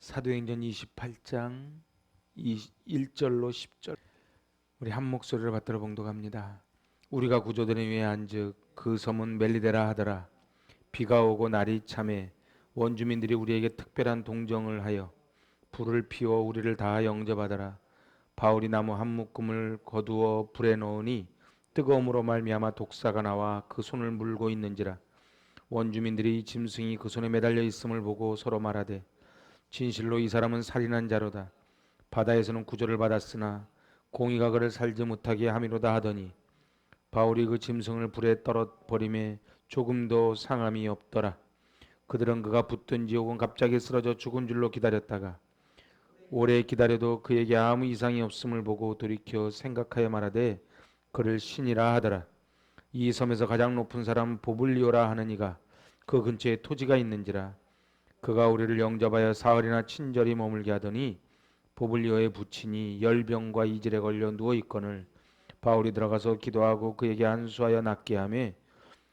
사도행전 28장 1절로 10절 우리 한 목소리를 받들어 봉독합니다. 우리가 구조된 위에 앉으 그 섬은 멜리데라 하더라. 비가 오고 날이 참해 원주민들이 우리에게 특별한 동정을 하여 불을 피워 우리를 다 영접하더라. 바울이 나무 한 묶음을 거두어 불에 넣으니 뜨거움으로 말미암아 독사가 나와 그 손을 물고 있는지라. 원주민들이 짐승이 그 손에 매달려 있음을 보고 서로 말하되 진실로 이 사람은 살인한 자로다. 바다에서는 구조를 받았으나 공의가 그를 살지 못하게 함이로다 하더니 바울이 그 짐승을 불에 떨어버림에 조금도 상함이 없더라. 그들은 그가 붙든지 혹은 갑자기 쓰러져 죽은 줄로 기다렸다가 오래 기다려도 그에게 아무 이상이 없음을 보고 돌이켜 생각하여 말하되 그를 신이라 하더라. 이 섬에서 가장 높은 사람 보블리오라 하는 이가 그 근처에 토지가 있는지라. 그가 우리를 영접하여 사흘이나 친절히 머물게 하더니 보블리오의 부친이 열병과 이질에 걸려 누워 있거늘 바울이 들어가서 기도하고 그에게 안수하여 낫게 하며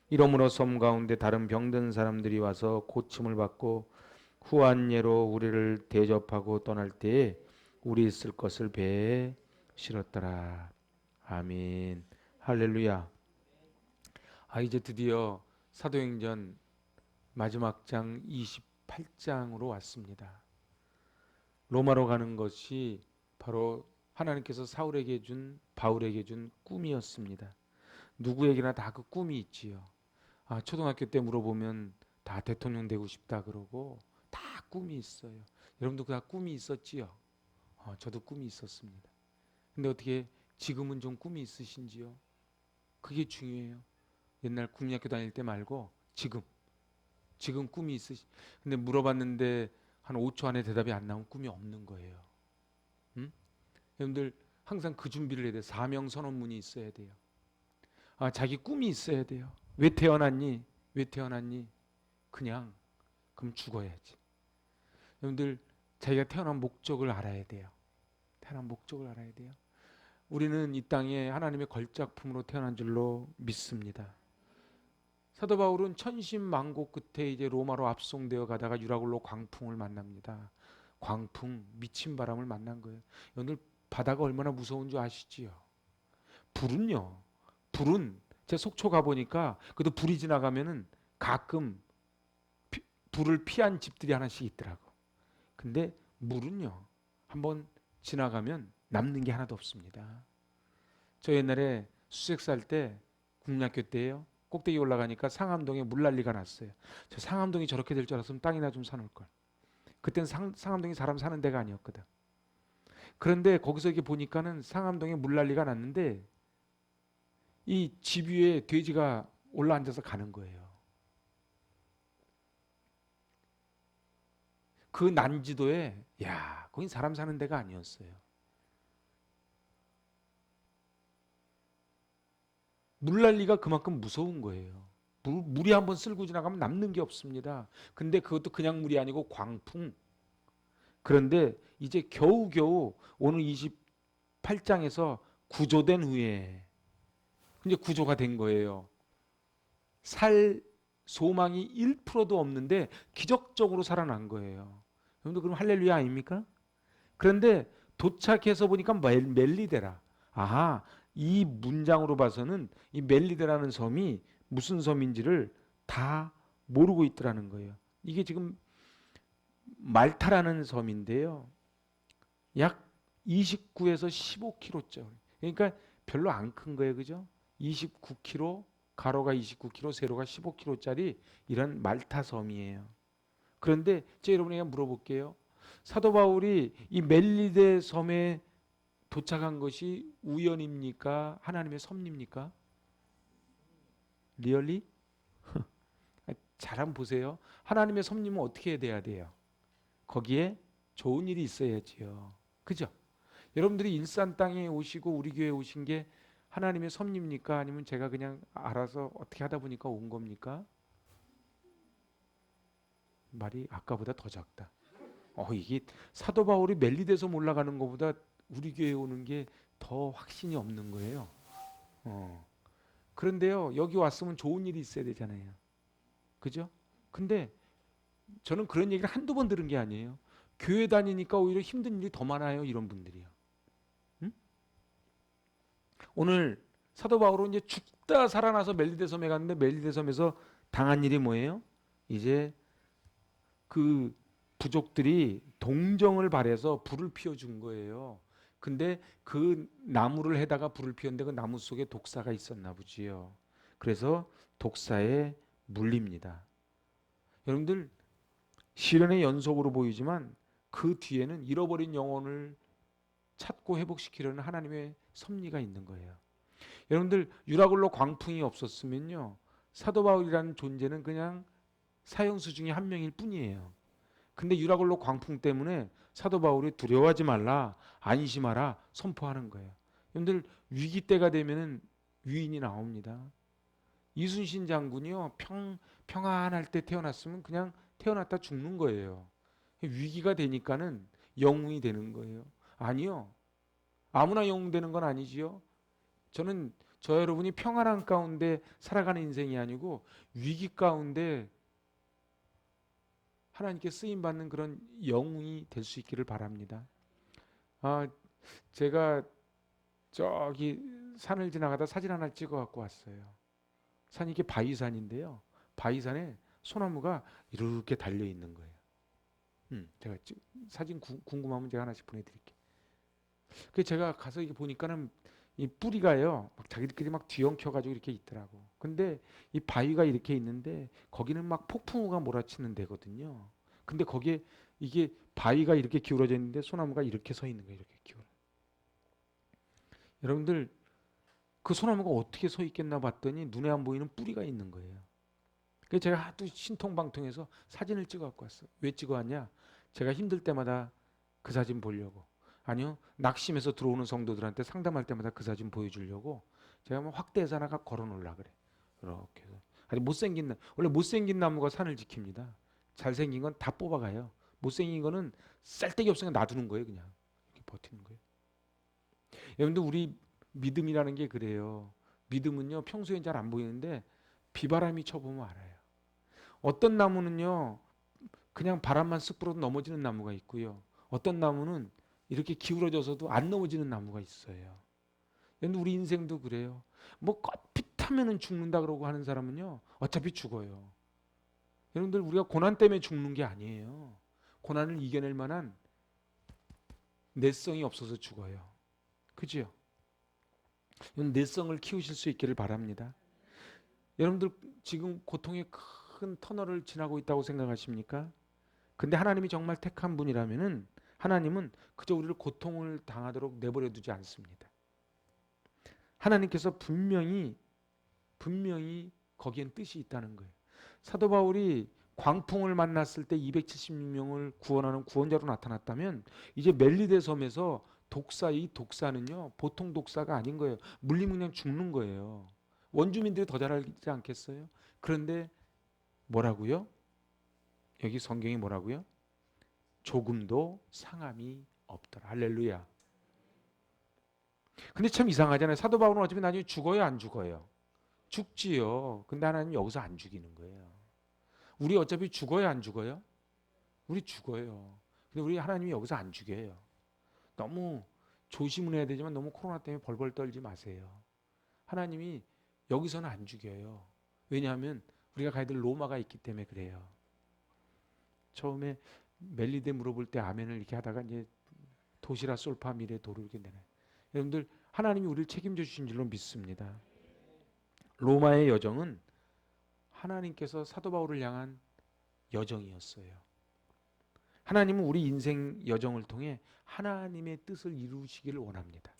이러므로 섬 가운데 다른 병든 사람들이 와서 고침을 받고 후한 예로 우리를 대접하고 떠날 때에 우리 있을 것을 배에 실었더라. 아멘. 할렐루야. 이제 드디어 사도행전 마지막 장 28장으로 왔습니다. 로마로 가는 것이 바로 하나님께서 사울에게 준 바울에게 준 꿈이었습니다. 누구에게나 다 그 꿈이 있지요. 초등학교 때 물어보면 다 대통령 되고 싶다 그러고 다 꿈이 있어요. 여러분도 다 꿈이 있었지요? 저도 꿈이 있었습니다. 근데 어떻게 지금은 좀 꿈이 있으신지요? 그게 중요해요. 옛날 국민학교 다닐 때 말고 지금 꿈이 있으시. 근데 물어봤는데 한 5초 안에 대답이 안 나오면 꿈이 없는 거예요. 응? 여러분들 항상 그 준비를 해야 돼요. 사명 선언문이 있어야 돼요. 자기 꿈이 있어야 돼요. 왜 태어났니? 왜 태어났니? 그냥 그럼 죽어야지. 여러분들 자기가 태어난 목적을 알아야 돼요. 태어난 목적을 알아야 돼요. 우리는 이 땅에 하나님의 걸작품으로 태어난 줄로 믿습니다. 사도 바울은 천신만고 끝에 이제 로마로 압송되어 가다가 유라굴로 광풍을 만납니다. 광풍, 미친 바람을 만난 거예요. 오늘 바다가 얼마나 무서운 줄 아시지요? 불은요. 불은 제 속초 가 보니까 그래도 불이 지나가면은 가끔 불을 피한 집들이 하나씩 있더라고. 근데 물은요. 한번 지나가면 남는 게 하나도 없습니다. 저 옛날에 수색 살 때 국민학교 때예요. 꼭대기 올라가니까 상암동에 물난리가 났어요. 저 상암동이 저렇게 될 줄 알았으면 땅이나 좀 사놓을 걸. 그땐 상암동이 사람 사는 데가 아니었거든. 그런데 거기서 이렇게 보니까는 상암동에 물난리가 났는데 이 집 위에 돼지가 올라앉아서 가는 거예요. 그 난지도에 거긴 사람 사는 데가 아니었어요. 물난리가 그만큼 무서운 거예요. 물이 한번 쓸고 지나가면 남는 게 없습니다. 근데 그것도 그냥 물이 아니고 광풍. 그런데 이제 겨우겨우 오늘 28장에서 구조된 후에 이제 구조가 된 거예요. 살 소망이 1%도 없는데 기적적으로 살아난 거예요. 여러분들 그럼 할렐루야 아닙니까? 그런데 도착해서 보니까 멜리데라. 이 문장으로 봐서는 이 멜리데라는 섬이 무슨 섬인지를 다 모르고 있더라는 거예요. 이게 지금 말타라는 섬인데요. 약 29에서 15km짜리. 그러니까 별로 안 큰 거예요. 그죠? 29km, 가로가 29km, 세로가 15km짜리 이런 말타 섬이에요. 그런데 제가 여러분에게 물어볼게요. 사도 바울이 이 멜리데 섬에 도착한 것이 우연입니까? 하나님의 섭리입니까? 리얼리? 잘 한번 보세요. 하나님의 섭리는 어떻게 돼야 돼요? 거기에 좋은 일이 있어야지요. 그죠? 여러분들이 일산 땅에 오시고 우리 교회에 오신 게 하나님의 섭리입니까? 아니면 제가 그냥 알아서 어떻게 하다 보니까 온 겁니까? 말이 아까보다 더 작다. 이게 사도 바울이 멜리데섬 올라가는 것보다 우리 교회에 오는 게 더 확신이 없는 거예요. 그런데요, 여기 왔으면 좋은 일이 있어야 되잖아요. 그죠? 근데 저는 그런 얘기를 한두 번 들은 게 아니에요. 교회 다니니까 오히려 힘든 일이 더 많아요. 이런 분들이요. 응? 오늘 사도 바울은 이제 죽다 살아나서 멜리데 섬에 갔는데 멜리데 섬에서 당한 일이 뭐예요? 이제 그 부족들이 동정을 바래서 불을 피워준 거예요. 근데 그 나무를 해다가 불을 피웠는데 그 나무 속에 독사가 있었나 보지요. 그래서 독사에 물립니다. 여러분들 시련의 연속으로 보이지만 그 뒤에는 잃어버린 영혼을 찾고 회복시키려는 하나님의 섭리가 있는 거예요. 여러분들 유라굴로 광풍이 없었으면요, 사도 바울이라는 존재는 그냥 사형수 중에 한 명일 뿐이에요. 근데 유라굴로 광풍 때문에 사도 바울이 두려워하지 말라, 안심하라 선포하는 거예요. 여러분들 위기 때가 되면은 위인이 나옵니다. 이순신 장군이요, 평안할 때 태어났으면 그냥 태어났다 죽는 거예요. 위기가 되니까는 영웅이 되는 거예요. 아니요, 아무나 영웅 되는 건 아니지요. 저는 저 여러분이 평안한 가운데 살아가는 인생이 아니고 위기 가운데 하나님께 쓰임 받는 그런 영웅이 될 수 있기를 바랍니다. 아, 제가 저기 산을 지나가다 사진 하나 찍어 갖고 왔어요. 산이 이게 바위산인데요. 바위산에 소나무가 이렇게 달려 있는 거예요. 제가 사진 궁금하면 제가 하나씩 보내드릴게요. 그 제가 가서 이게 보니까는 이 뿌리가요, 막 자기들끼리 막 뒤엉켜가지고 이렇게 있더라고. 근데 이 바위가 이렇게 있는데 거기는 막 폭풍우가 몰아치는 데거든요. 근데 거기에 이게 바위가 이렇게 기울어져 있는데 소나무가 이렇게 서 있는 거예요. 이렇게 기울어. 여러분들 그 소나무가 어떻게 서 있겠나 봤더니 눈에 안 보이는 뿌리가 있는 거예요. 그래서 제가 하도 신통방통해서 사진을 찍어 갖고 왔어요. 왜 찍어 왔냐? 제가 힘들 때마다 그 사진 보려고. 아니요, 낙심해서 들어오는 성도들한테 상담할 때마다 그 사진 보여주려고 제가 뭐 확대해서 하나 걸어 놓으려 그래. 이렇게 해서. 아니 못생긴 원래 못생긴 나무가 산을 지킵니다. 잘생긴 건 다 뽑아가요. 못생긴 거는 쌀데기 없으니까 놔두는 거예요. 그냥 이렇게 버티는 거예요. 여러분들 우리 믿음이라는 게 그래요. 믿음은요, 평소엔 잘 안 보이는데 비바람이 쳐보면 알아요. 어떤 나무는요, 그냥 바람만 쓱 불어도 넘어지는 나무가 있고요. 어떤 나무는 이렇게 기울어져서도 안 넘어지는 나무가 있어요. 근데 우리 인생도 그래요. 뭐 껍핏하면은 죽는다 그러고 하는 사람은요, 어차피 죽어요. 여러분들 우리가 고난 때문에 죽는 게 아니에요. 고난을 이겨낼 만한 내성이 없어서 죽어요. 그죠? 내성을 키우실 수 있기를 바랍니다. 여러분들 지금 고통의 큰 터널을 지나고 있다고 생각하십니까? 근데 하나님이 정말 택한 분이라면은 하나님은 그저 우리를 고통을 당하도록 내버려 두지 않습니다. 하나님께서 분명히 거기엔 뜻이 있다는 거예요. 사도 바울이 광풍을 만났을 때 276명을 구원하는 구원자로 나타났다면 이제 멜리데 섬에서 이 독사는요, 보통 독사가 아닌 거예요. 물리면 그냥 죽는 거예요. 원주민들이 더 잘 알지 않겠어요? 그런데 뭐라고요? 여기 성경이 뭐라고요? 조금도 상함이 없더라. 할렐루야. 근데 참 이상하잖아요. 사도 바울은 어차피 나중에 죽어요, 안 죽어요? 죽지요. 근데 하나님 여기서 안 죽이는 거예요. 우리 어차피 죽어요, 안 죽어요? 우리 죽어요. 근데 우리 하나님이 여기서 안 죽여요. 너무 조심은 해야 되지만 너무 코로나 때문에 벌벌 떨지 마세요. 하나님이 여기서는 안 죽여요. 왜냐하면 우리가 가야 될 로마가 있기 때문에 그래요. 처음에 멜리데 물어볼 때 아멘을 이렇게 하다가 이제 도시라 솔파 미래 도를 이렇게 내요. 여러분들 하나님이 우리를 책임져 주신 줄로 믿습니다. 로마의 여정은 하나님께서 사도 바울을 향한 여정이었어요. 하나님은 우리 인생 여정을 통해 하나님의 뜻을 이루시기를 원합니다.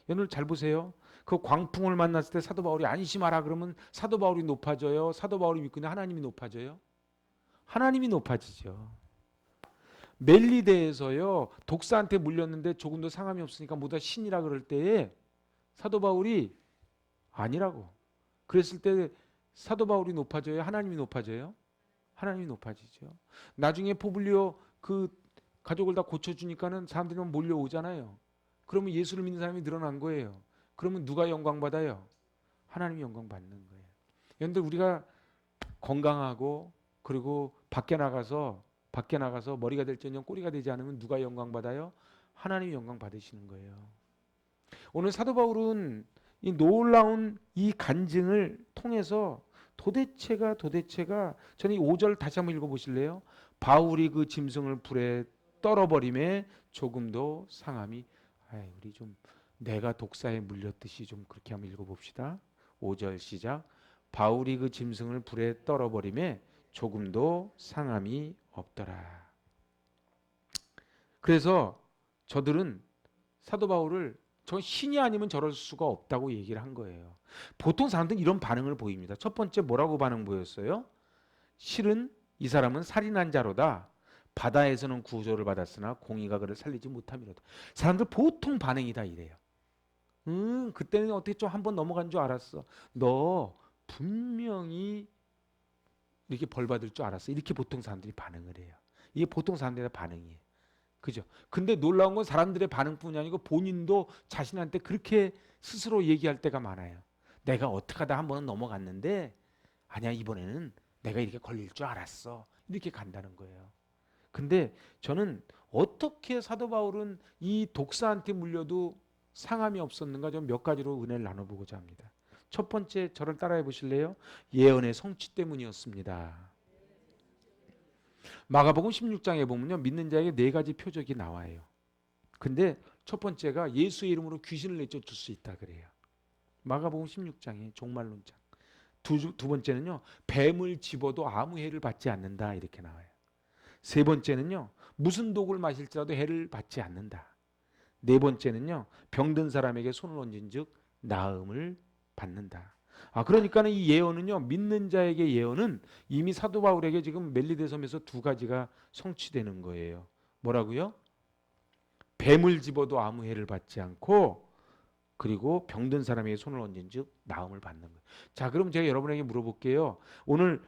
여러분 잘 보세요. 그 광풍을 만났을 때 사도 바울이 안심하라 그러면 사도 바울이 높아져요? 사도 바울이 믿고 있는 하나님이 높아져요? 하나님이 높아지죠. 멜리데에서요, 독사한테 물렸는데 조금도 상함이 없으니까 모두 신이라 그럴 때에 사도 바울이 아니라고 그랬을 때 사도 바울이 높아져요? 하나님이 높아져요? 하나님이 높아지죠. 나중에 포블리오 그 가족을 다 고쳐주니까는 사람들이 몰려오잖아요. 그러면 예수를 믿는 사람이 늘어난 거예요. 그러면 누가 영광 받아요? 하나님이 영광 받는 거예요. 여러분들 우리가 건강하고 그리고 밖에 나가서 밖에 나가서 머리가 될지언정 꼬리가 되지 않으면 누가 영광 받아요? 하나님이 영광 받으시는 거예요. 오늘 사도 바울은 이 놀라운 이 간증을 통해서 도대체가 저는 이 5절 다시 한번 읽어보실래요? 바울이 그 짐승을 불에 떨어버림에 조금도 상함이 우리 좀 내가 독사에 물렸듯이 좀 그렇게 한번 읽어봅시다. 5절 시작. 바울이 그 짐승을 불에 떨어버림에 조금도 상함이 없더라. 그래서 저들은 사도 바울을 저 신이 아니면 저럴 수가 없다고 얘기를 한 거예요. 보통 사람들은 이런 반응을 보입니다. 첫 번째 뭐라고 반응 보였어요? 실은 이 사람은 살인한 자로다. 바다에서는 구조를 받았으나 공의가 그를 살리지 못함이로다. 사람들 보통 반응이 다 이래요. 그때는 어떻게 좀 한번 넘어간 줄 알았어. 너 분명히 이렇게 벌 받을 줄 알았어. 이렇게 보통 사람들이 반응을 해요. 이게 보통 사람들의 반응이에요. 그죠? 근데 놀라운 건 사람들의 반응뿐이 아니고 본인도 자신한테 그렇게 스스로 얘기할 때가 많아요. 내가 어떻게 하다 한 번은 넘어갔는데 아니야 이번에는 내가 이렇게 걸릴 줄 알았어. 이렇게 간다는 거예요. 근데 저는 어떻게 사도 바울은 이 독사한테 물려도 상함이 없었는가 좀 몇 가지로 은혜를 나눠보고자 합니다. 첫 번째 저를 따라해 보실래요? 예언의 성취 때문이었습니다. 마가복음 16장에 보면요. 믿는 자에게 네 가지 표적이 나와요. 근데 첫 번째가 예수의 이름으로 귀신을 내쫓을 수 있다 그래요. 마가복음 16장에 종말론장. 두 번째는요. 뱀을 집어도 아무 해를 받지 않는다 이렇게 나와요. 세 번째는요. 무슨 독을 마실지라도 해를 받지 않는다. 네 번째는요. 병든 사람에게 손을 얹은즉 나음을 받는다. 그러니까는 이 예언은요. 믿는 자에게 예언은 이미 사도 바울에게 지금 멜리데 섬에서 두 가지가 성취되는 거예요. 뭐라고요? 뱀을 집어도 아무 해를 받지 않고 그리고 병든 사람에게 손을 얹은즉 나음을 받는 거예요. 자, 그럼 제가 여러분에게 물어볼게요. 오늘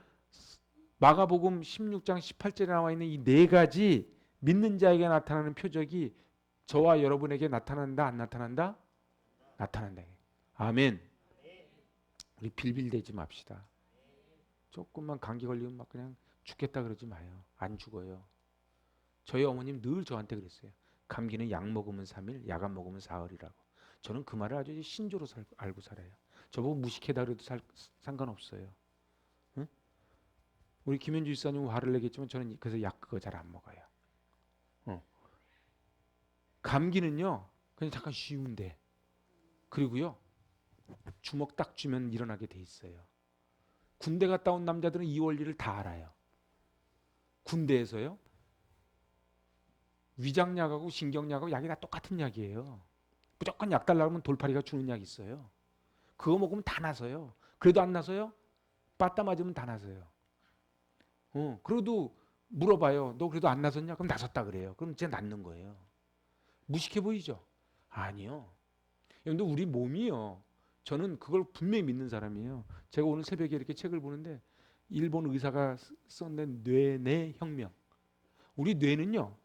마가복음 16장 18절에 나와 있는 이 네 가지 믿는 자에게 나타나는 표적이 저와 여러분에게 나타난다 안 나타난다? 나타난다. 아멘. 우리 빌빌대지 맙시다. 조금만 감기 걸리면 막 그냥 죽겠다 그러지 마요. 안 죽어요. 저희 어머님 늘 저한테 그랬어요. 감기는 약 먹으면 3일, 약 안 먹으면 4일이라고. 저는 그 말을 아주 신조로 알고 살아요. 저보고 무식하다 그래도 상관없어요. 응? 우리 김현주 집사님은 화를 내겠지만 저는 그래서 약 그거 잘 안 먹어요. 감기는요. 그냥 잠깐 쉬운데. 그리고요. 주먹 딱 쥐면 일어나게 돼 있어요. 군대 갔다 온 남자들은 이 원리를 다 알아요. 군대에서요. 위장약하고 신경약하고 약이 다 똑같은 약이에요. 무조건 약 달라고 하면 돌팔이가 주는 약 있어요. 그거 먹으면 다 나서요. 그래도 안 나서요? 빠따 맞으면 다 나서요. 그래도 물어봐요. 너 그래도 안 나섰냐? 그럼 나섰다 그래요. 그럼 이제 낫는 거예요. 무식해 보이죠? 아니요. 근데 우리 몸이요. 저는 그걸 분명히 믿는 사람이에요. 제가 오늘 새벽에 이렇게 책을 보는데 일본 의사가 써낸 뇌내 혁명. 우리 뇌는요.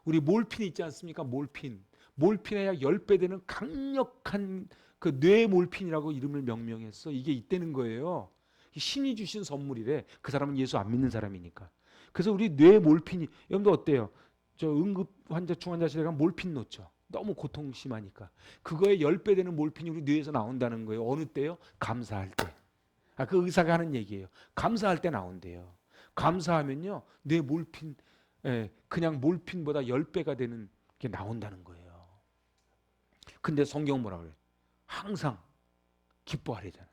우리 몰핀 있지 않습니까? 몰핀에 약 10배 되는 강력한 그 뇌몰핀이라고 이름을 명명했어. 이게 있다는 거예요. 신이 주신 선물이래. 그 사람은 예수 안 믿는 사람이니까. 그래서 우리 뇌몰핀이 여러분들 어때요? 저 응급 환자 중환자실에 가면 몰핀 놓죠. 너무 고통 심하니까. 그거에 10배 되는 몰핀이 우리 뇌에서 나온다는 거예요. 어느 때요? 감사할 때. 그 의사가 하는 얘기예요. 감사할 때 나온대요. 감사하면요. 뇌 몰핀 그냥 몰핀보다 10배가 되는 게 나온다는 거예요. 근데 성경은 뭐라 그래요? 항상 기뻐하래잖아요.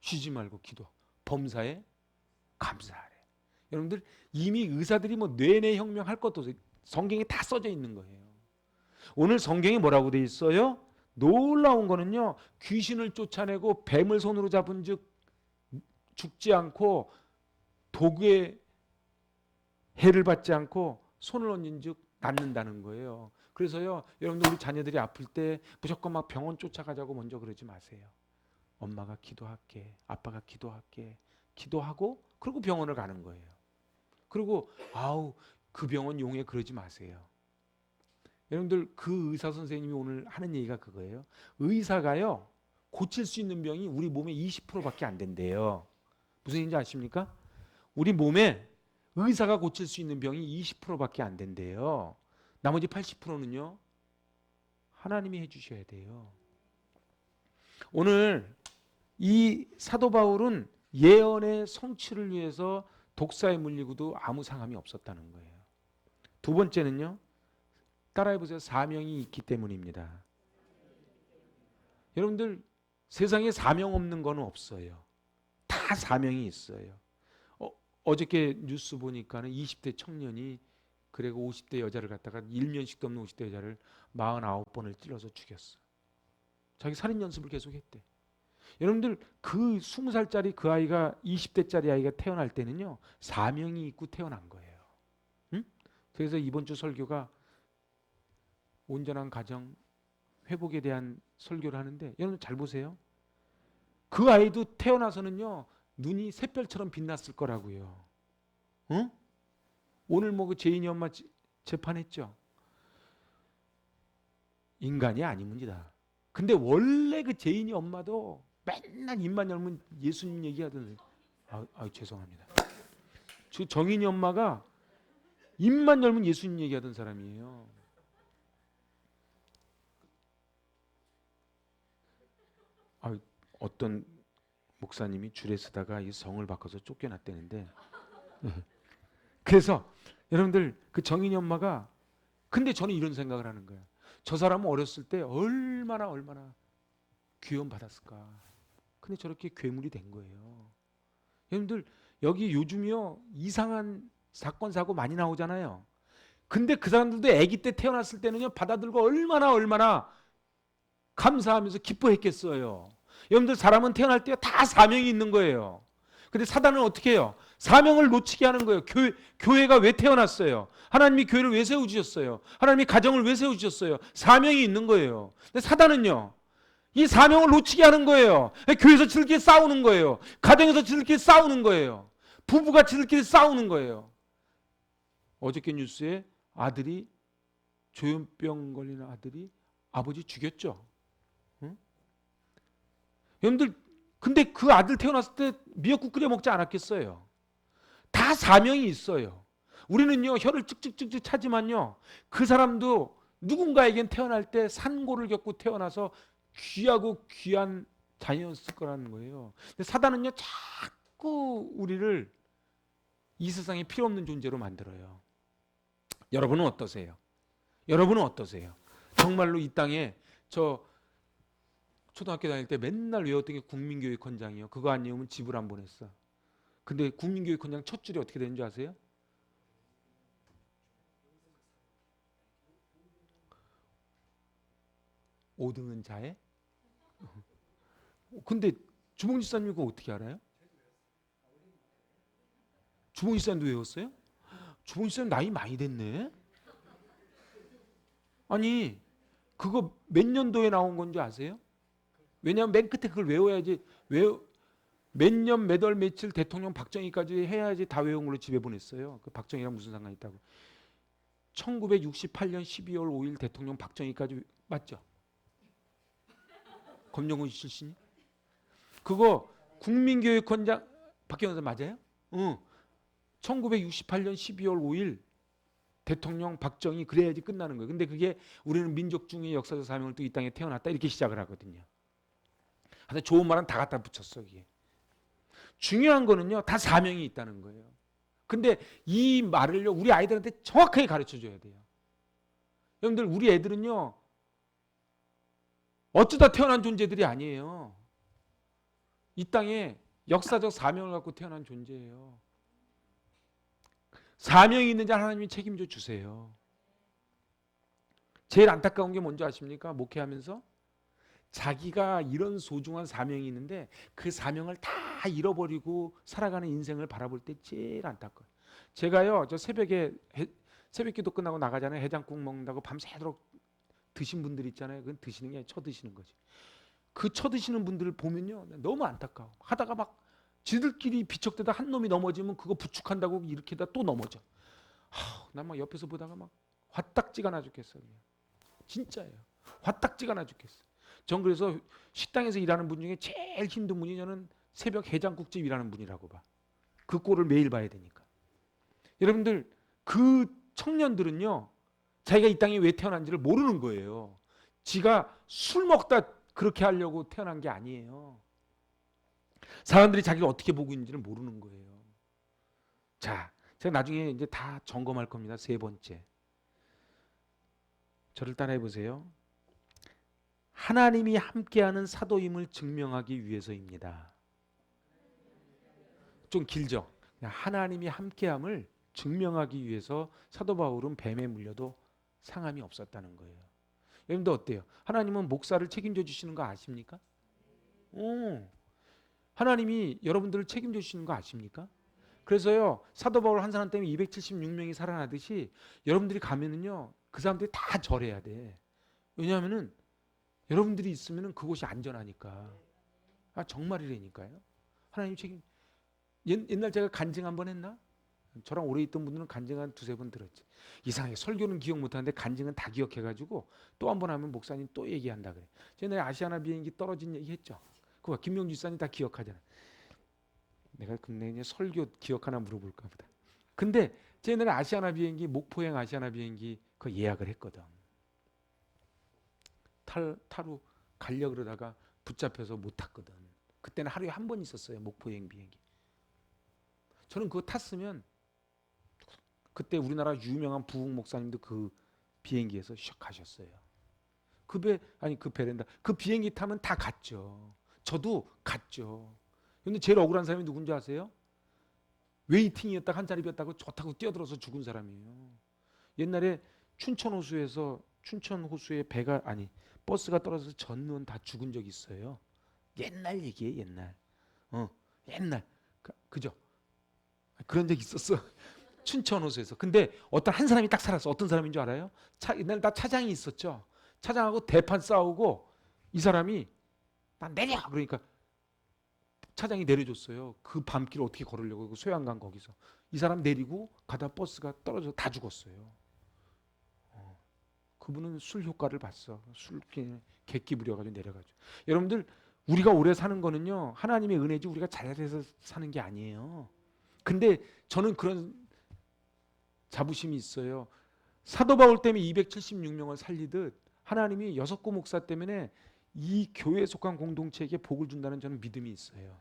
쉬지 말고 기도. 범사에 감사하래. 여러분들 이미 의사들이 뭐 뇌내 혁명 할 것도 없어요. 성경에 다 써져 있는 거예요. 오늘 성경에 뭐라고 돼 있어요? 놀라운 거는요. 귀신을 쫓아내고 뱀을 손으로 잡은 즉 죽지 않고 도구에 해를 받지 않고 손을 얹은 즉 낫는다는 거예요. 그래서요. 여러분들 우리 자녀들이 아플 때 무조건 막 병원 쫓아가자고 먼저 그러지 마세요. 엄마가 기도할게. 아빠가 기도할게. 기도하고 그리고 병원을 가는 거예요. 그리고 그 병원 용해 그러지 마세요. 여러분들 그 의사 선생님이 오늘 하는 얘기가 그거예요. 의사가요. 고칠 수 있는 병이 우리 몸에 20%밖에 안 된대요. 무슨 얘기인지 아십니까? 우리 몸에 의사가 고칠 수 있는 병이 20%밖에 안 된대요. 나머지 80%는요 하나님이 해주셔야 돼요. 오늘 이 사도 바울은 예언의 성취를 위해서 독사에 물리고도 아무 상함이 없었다는 거예요. 두 번째는요, 따라해보세요. 사명이 있기 때문입니다. 여러분들 세상에 사명 없는 건 없어요. 다 사명이 있어요. 어저께 뉴스 보니까는 20대 청년이 그리고 50대 여자를 갖다가 일면식도 없는 50대 여자를 49번을 찔러서 죽였어. 자기 살인 연습을 계속했대. 여러분들 그 20살짜리 그 아이가 20대짜리 아이가 태어날 때는요 사명이 있고 태어난 거예요. 응? 그래서 이번 주 설교가 온전한 가정 회복에 대한 설교를 하는데 여러분 잘 보세요. 그 아이도 태어나서는요 눈이 샛별처럼 빛났을 거라고요. 응? 오늘 뭐 그 제인이 엄마 재판했죠. 인간이 아닙니다. 근데 원래 그 제인이 엄마도 맨날 입만 열면 예수님 얘기하던. 죄송합니다. 저 정인이 엄마가 입만 열면 예수님 얘기하던 사람이에요. 어떤 목사님이 줄에 서다가 이 성을 바꿔서 쫓겨났다는데. 그래서 여러분들 그 정인이 엄마가 근데 저는 이런 생각을 하는 거예요. 저 사람은 어렸을 때 얼마나 귀여움 받았을까. 근데 저렇게 괴물이 된 거예요. 여러분들 여기 요즘이요 이상한 사건 사고 많이 나오잖아요. 근데 그 사람들도 아기 때 태어났을 때는요 받아들고 얼마나 감사하면서 기뻐했겠어요. 여러분들 사람은 태어날 때 다 사명이 있는 거예요. 근데 사단은 어떻게 해요? 사명을 놓치게 하는 거예요. 교회가 왜 태어났어요? 하나님이 교회를 왜 세워주셨어요? 하나님이 가정을 왜 세워주셨어요? 사명이 있는 거예요. 근데 사단은요 이 사명을 놓치게 하는 거예요. 교회에서 지들끼리 싸우는 거예요. 가정에서 지들끼리 싸우는 거예요. 부부가 지들끼리 싸우는 거예요. 어저께 뉴스에 아들이 조현병 걸리는 아들이 아버지 죽였죠. 응? 여러분들 근데 그 아들 태어났을 때 미역국 끓여 먹지 않았겠어요? 다 사명이 있어요. 우리는요 혀를 찍찍찍찍 차지만요 그 사람도 누군가에겐 태어날 때 산고를 겪고 태어나서 귀하고 귀한 자녀였을 거라는 거예요. 근데 사단은요 자꾸 우리를 이 세상에 필요 없는 존재로 만들어요. 여러분은 어떠세요? 여러분은 어떠세요? 정말로 이 땅에 저 초등학교 다닐 때 맨날 외웠던 게 국민교육헌장이요. 그거 안 외우면 집을 안 보냈어. 근데 국민교육헌장 첫 줄이 어떻게 되는 줄 아세요? 5등은 자해? 근데 주봉 지사님 그거 어떻게 알아요? 주봉 지사님도 외웠어요? 주봉 지사님 나이 많이 됐네? 아니 그거 몇 년도에 나온 건지 아세요? 왜냐하면 맨 끝에 그걸 외워야지 몇 년 몇 월 며칠 대통령 박정희까지 해야지 다 외운 걸로 집에 보냈어요. 그 박정희랑 무슨 상관이 있다고. 1968년 12월 5일 대통령 박정희까지 맞죠? 검정고시 출신이? 그거 국민교육헌장 박경선 맞아요? 응. 1968년 12월 5일 대통령 박정희 그래야지 끝나는 거예요. 근데 그게 우리는 민족 중의 역사적 사명을 또 이 땅에 태어났다 이렇게 시작을 하거든요. 하여튼 좋은 말은 다 갖다 붙였어 이게. 중요한 거는요 다 사명이 있다는 거예요. 근데 이 말을요 우리 아이들한테 정확하게 가르쳐 줘야 돼요. 여러분들 우리 애들은요 어쩌다 태어난 존재들이 아니에요. 이 땅에 역사적 사명을 갖고 태어난 존재예요. 사명이 있는 자 하나님이 책임져 주세요. 제일 안타까운 게 뭔지 아십니까? 목회하면서 자기가 이런 소중한 사명이 있는데 그 사명을 다 잃어버리고 살아가는 인생을 바라볼 때 제일 안타까워요. 제가요 저 새벽에 새벽기도 끝나고 나가잖아요. 해장국 먹는다고 밤새도록 드신 분들 있잖아요. 그건 드시는 게 아니라 쳐드시는 거지. 그 쳐드시는 분들을 보면요 너무 안타까워. 하다가 막 지들끼리 비척대다 한 놈이 넘어지면 그거 부축한다고 이렇게다 또 넘어져. 난 막 옆에서 보다가 막 화딱지가 나 죽겠어. 그냥. 진짜예요. 화딱지가 나 죽겠어. 전 그래서 식당에서 일하는 분 중에 제일 힘든 분이 저는 새벽 해장국집 일하는 분이라고 봐. 그 꼴을 매일 봐야 되니까. 여러분들 그 청년들은요, 자기가 이 땅에 왜 태어난지를 모르는 거예요. 지가 술 먹다 그렇게 하려고 태어난 게 아니에요. 사람들이 자기를 어떻게 보고 있는지를 모르는 거예요. 자, 제가 나중에 이제 다 점검할 겁니다. 세 번째. 저를 따라해 보세요. 하나님이 함께하는 사도임을 증명하기 위해서입니다. 좀 길죠? 하나님이 함께함을 증명하기 위해서 사도 바울은 뱀에 물려도 상함이 없었다는 거예요. 여러분들 어때요? 하나님은 목사를 책임져 주시는 거 아십니까? 하나님이 여러분들을 책임져 주시는 거 아십니까? 그래서요, 사도 바울 한 사람 때문에 276명이 살아나듯이 여러분들이 가면은요, 그 사람들이 다 절해야 돼. 왜냐하면은 여러분들이 있으면은 그곳이 안전하니까. 아, 정말이라니까요. 하나님 책임. 옛날 제가 간증 한번 했나? 저랑 오래 있던 분들은 간증 한 두세 번 들었지. 이상하게 설교는 기억 못하는데 간증은 다 기억해가지고 또 한 번 하면 목사님 또 얘기한다 그래. 전에 아시아나 비행기 떨어진 얘기 했죠. 그거 김명주 집사님 다 기억하잖아. 내가 근데 이제 설교 기억하나 물어볼까 보다. 근데 제 옛날에 아시아나 비행기 목포행 아시아나 비행기 그 예약을 했거든. 타로 가려 그러다가 붙잡혀서 못 탔거든. 그때는 하루에 한 번 있었어요. 목포행 비행기. 저는 그거 탔으면 그때 우리나라 유명한 부흥 목사님도 그 비행기에서 슉 가셨어요. 그 배랜다. 그 비행기 타면 다 갔죠. 저도 갔죠. 근데 제일 억울한 사람이 누군지 아세요? 웨이팅이었다가 한 자리 였다고 좋다고 뛰어들어서 죽은 사람이에요. 옛날에 춘천 호수에 버스가 떨어져서 전원 다 죽은 적이 있어요. 옛날 얘기예요, 옛날. 옛날. 그죠? 그런 적 있었어. 춘천 호수에서. 근데 어떤 한 사람이 딱 살았어. 어떤 사람인 줄 알아요? 옛날 다 차장이 있었죠. 차장하고 대판 싸우고 이 사람이 나 내려 그러니까 차장이 내려줬어요. 그 밤길 어떻게 걸으려고 그 소양강 거기서 이 사람 내리고 가다 버스가 떨어져 다 죽었어요. 그분은 술 효과를 봤어. 술 객기 부려가지고 내려가지고. 여러분들 우리가 오래 사는 거는요 하나님의 은혜지 우리가 잘해서 사는 게 아니에요. 근데 저는 그런 자부심이 있어요. 사도 바울 때문에 276명을 살리듯 하나님이 여섯구 목사 때문에 이 교회에 속한 공동체에게 복을 준다는 저는 믿음이 있어요.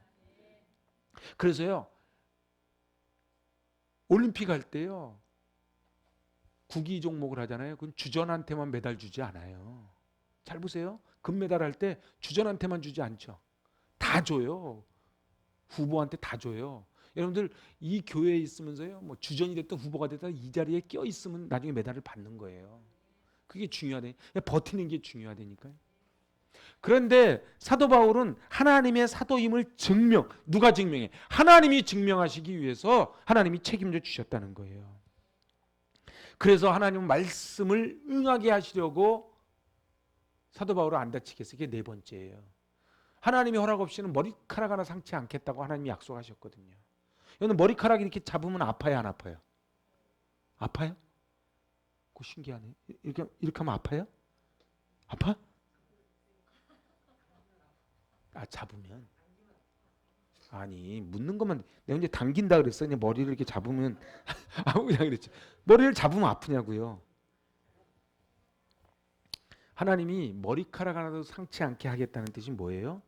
그래서요 올림픽 할 때요 구기 종목을 하잖아요. 그건 주전한테만 메달 주지 않아요. 잘 보세요. 금메달 할 때 주전한테만 주지 않죠. 다 줘요. 후보한테 다 줘요. 여러분들 이 교회에 있으면서요 뭐 주전이 됐든 후보가 됐든 이 자리에 껴 있으면 나중에 메달을 받는 거예요. 그게 중요하대. 버티는 게 중요하다니까요. 그런데 사도 바울은 하나님의 사도임을 누가 증명해? 하나님이 증명하시기 위해서 하나님이 책임져 주셨다는 거예요. 그래서 하나님은 말씀을 응하게 하시려고 사도 바울을 안 다치게 해서 이게 네 번째예요. 하나님이 허락 없이는 머리카락 하나 상치 않겠다고 하나님이 약속하셨거든요. 여러분 머리카락이 이렇게 잡으면 아파요, 안 아파요? 아파요? 그거 신기하네. 이렇게 하면 아파요? 아파? 잡으면. 아니 묻는 것만 내가 이제 당긴다 그랬어. 그냥 머리를 이렇게 잡으면 아무냐 그랬죠. 머리를 잡으면 아프냐고요. 하나님이 머리카락 하나도 상치 않게 하겠다는 뜻이 뭐예요?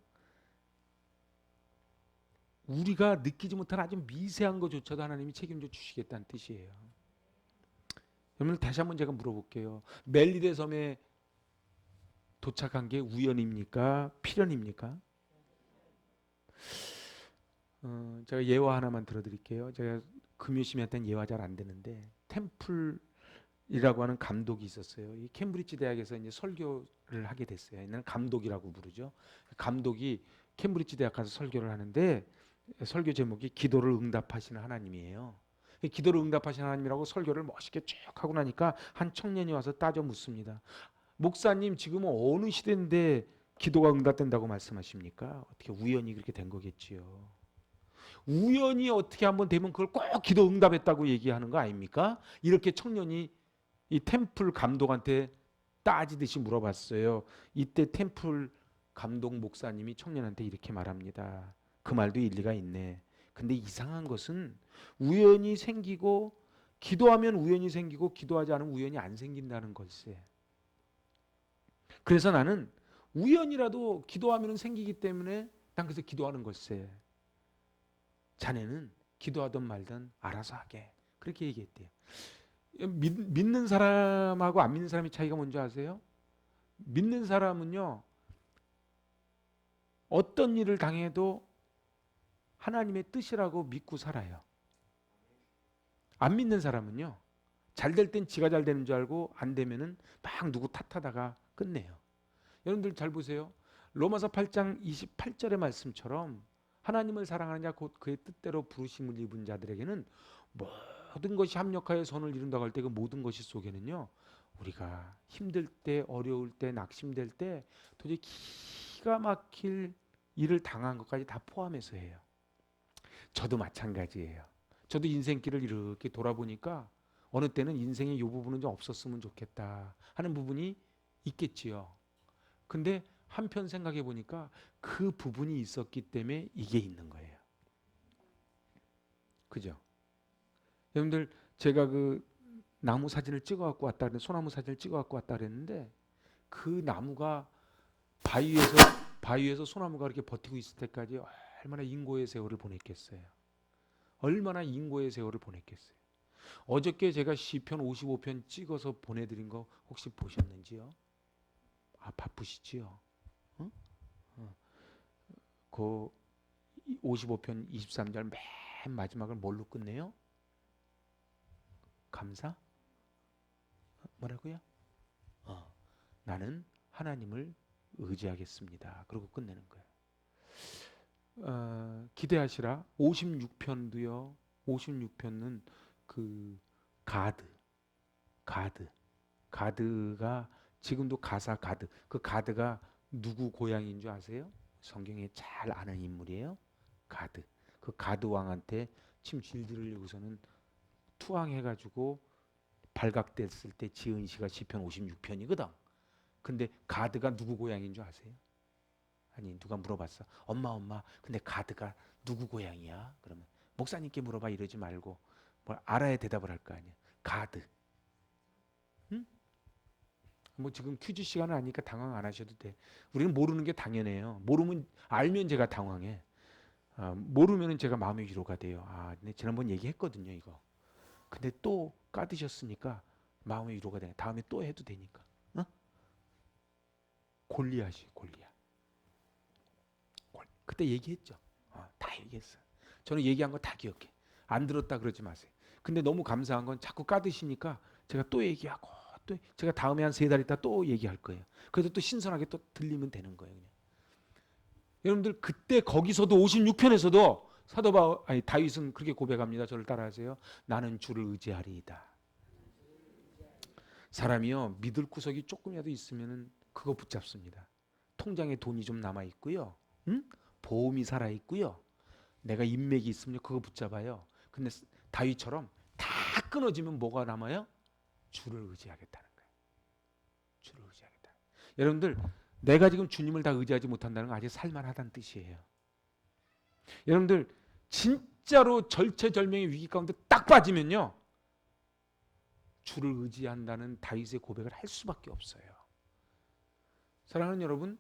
우리가 느끼지 못한 아주 미세한 것조차도 하나님이 책임져 주시겠다는 뜻이에요. 여러분 다시 한번 제가 물어볼게요. 멜리데 섬에 도착한 게 우연입니까? 필연입니까? 제가 예화 하나만 들어드릴게요. 제가 금요심한테는 예화 잘 안 되는데 템플이라고 하는 감독이 있었어요. 이 캠브리지 대학에서 이제 설교를 하게 됐어요. 얘는 감독이라고 부르죠. 감독이 캠브리지 대학 가서 설교를 하는데 설교 제목이 기도를 응답하시는 하나님이에요. 기도를 응답하시는 하나님이라고 설교를 멋있게 쭉 하고 나니까 한 청년이 와서 따져 묻습니다. 목사님 지금은 어느 시대인데 기도가 응답된다고 말씀하십니까? 어떻게 우연히 그렇게 된 거겠지요. 우연히 어떻게 한번 되면 그걸 꼭 기도 응답했다고 얘기하는 거 아닙니까? 이렇게 청년이 이 템플 감독한테 따지듯이 물어봤어요. 이때 템플 감독 목사님이 청년한테 이렇게 말합니다. 그 말도 일리가 있네. 근데 이상한 것은 우연히 생기고 기도하면 우연이 생기고 기도하지 않으면 우연이 안 생긴다는 걸세. 그래서 나는 우연이라도 기도하면 생기기 때문에 난 그래서 기도하는 걸세. 자네는 기도하든 말든 알아서 하게. 그렇게 얘기했대요. 믿는 사람하고 안 믿는 사람의 차이가 뭔지 아세요? 믿는 사람은요, 어떤 일을 당해도 하나님의 뜻이라고 믿고 살아요. 안 믿는 사람은요, 잘 될 땐 지가 잘 되는 줄 알고 안 되면은 막 누구 탓하다가 끝내요. 여러분들 잘 보세요. 로마서 8장 28절의 말씀처럼 하나님을 사랑하는 자 곧 그의 뜻대로 부르심을 입은 자들에게는 모든 것이 합력하여 선을 이룬다고 할 때 그 모든 것이 속에는요, 우리가 힘들 때, 어려울 때, 낙심될 때 도저히 기가 막힐 일을 당한 것까지 다 포함해서 해요. 저도 마찬가지예요. 저도 인생길을 이렇게 돌아보니까 어느 때는 인생의 이 부분은 좀 없었으면 좋겠다 하는 부분이 있겠지요. 근데 한편 생각해 보니까 그 부분이 있었기 때문에 이게 있는 거예요. 그죠? 여러분들, 제가 그 나무 사진을 찍어 갖고 왔다 그랬는데, 소나무 사진을 찍어 갖고 왔다 그랬는데, 그 나무가 바위에서 소나무가 이렇게 버티고 있을 때까지 얼마나 인고의 세월을 보냈겠어요. 얼마나 인고의 세월을 보냈겠어요. 어저께 제가 시편 55편 찍어서 보내드린 거 혹시 보셨는지요? 아, 바쁘시지요? 응? 그 55편 23절 맨 마지막을 뭘로 끝내요? 감사? 뭐라고요? 나는 하나님을 의지하겠습니다. 그러고 끝내는 거예요. 기대하시라. 56편도요. 56편은 그 가드가 지금도 가사 가드. 그 가드가 누구 고향인 줄 아세요? 성경에 잘 아는 인물이에요. 가드. 그 가드 왕한테 침 질질 흘리고서는 투항해가지고 발각됐을 때 지은 시가 시편 56편이거든. 근데 가드가 누구 고향인 줄 아세요? 아니, 누가 물어봤어. 엄마, 근데 가드가 누구 고향이야? 그러면 목사님께 물어봐 이러지 말고 뭘 알아야 대답을 할 거 아니야. 가드. 응? 뭐 지금 퀴즈 시간은 아니니까 당황 안 하셔도 돼. 우리는 모르는 게 당연해요. 알면 제가 당황해. 모르면은 제가 마음의 위로가 돼요. 근데 지난번 얘기했거든요, 이거. 근데 또 까드셨으니까 마음의 위로가 돼. 다음에 또 해도 되니까. 골리앗이 골리앗. 그때 얘기했죠. 다 얘기했어요. 저는 얘기한 거 다 기억해. 안 들었다 그러지 마세요. 근데 너무 감사한 건 자꾸 까드시니까 제가 또 얘기하고 또 제가 다음에 한 3달 있다 또 얘기할 거예요. 그래서 또 신선하게 또 들리면 되는 거예요. 그냥. 여러분들, 그때 거기서도 56편에서도 다윗은 그렇게 고백합니다. 저를 따라하세요. 나는 주를 의지하리이다. 사람이요, 믿을 구석이 조금이라도 있으면은 그거 붙잡습니다. 통장에 돈이 좀 남아 있고요. 보험이 살아 있고요. 내가 인맥이 있으면 그거 붙잡아요. 근데 다윗처럼 다 끊어지면 뭐가 남아요? 주를 의지하겠다는 거예요. 주를 의지하겠다. 여러분들, 내가 지금 주님을 다 의지하지 못한다는 건 아직 살만하다는 뜻이에요. 여러분들, 진짜로 절체절명의 위기 가운데 딱 빠지면요, 주를 의지한다는 다윗의 고백을 할 수밖에 없어요. 사랑하는 여러분,